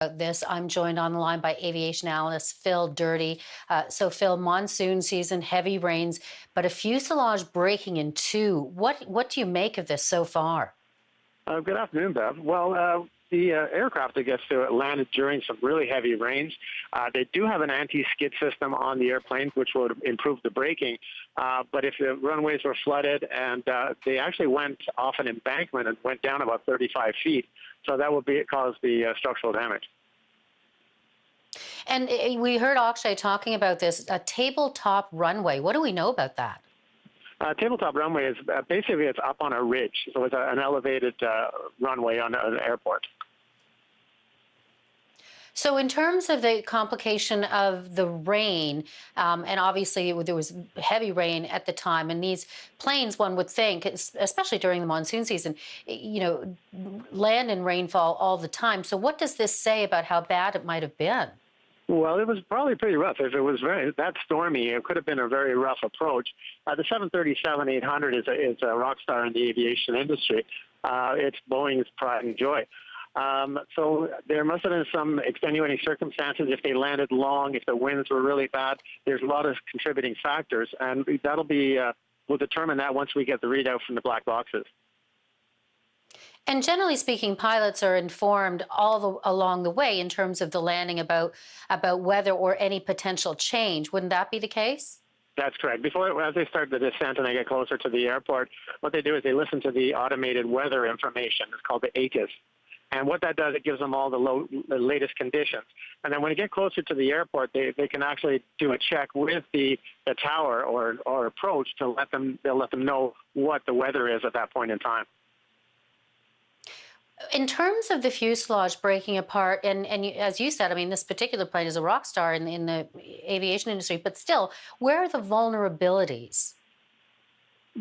About this. I'm joined on the line by aviation analyst Phyl Durdey. Phyl, monsoon season, heavy rains, but a fuselage breaking in two. What do you make of this so far? Good afternoon, Bev. The aircraft, I guess, landed during some really heavy rains. They do have an anti-skid system on the airplane, which would improve the braking. But if the runways were flooded, and they actually went off an embankment and went down about 35 feet, so that would cause the structural damage. And we heard Akshay talking about this, a tabletop runway. What do we know about that? Tabletop runway is basically it's up on a ridge, so it's an elevated runway on an airport. So in terms of the complication of the rain, and obviously there was heavy rain at the time, and these planes, one would think, especially during the monsoon season, land in rainfall all the time. So what does this say about how bad it might have been? Well, it was probably pretty rough. If it was that stormy, it could have been a very rough approach. The 737-800 is a rock star in the aviation industry. It's Boeing's pride and joy. So there must have been some extenuating circumstances. If they landed long, if the winds were really bad, there's a lot of contributing factors, and that'll be we'll determine that once we get the readout from the black boxes. And generally speaking, pilots are informed along the way in terms of the landing about weather or any potential change. Wouldn't that be the case? That's correct. As they start the descent and they get closer to the airport, what they do is they listen to the automated weather information. It's called the ATIS. And what that does, it gives them all the latest conditions. And then when you get closer to the airport, they can actually do a check with the tower or approach to they'll let them know what the weather is at that point in time. In terms of the fuselage breaking apart, and as you said, I mean, this particular plane is a rock star in the aviation industry, but still, where are the vulnerabilities?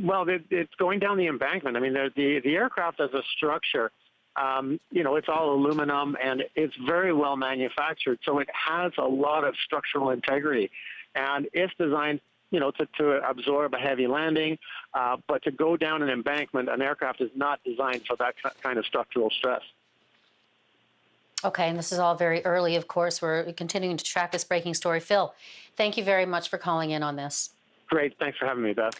Well, it's going down the embankment. I mean, the aircraft as a structure, it's all aluminum and it's very well manufactured, so it has a lot of structural integrity, and it's designed to absorb a heavy landing, but to go down an embankment, an aircraft is not designed for that kind of structural stress. Okay, and this is all very early, of course. We're continuing to track this breaking story. Phyl, thank you very much for calling in on this. Great. Thanks for having me, Beth.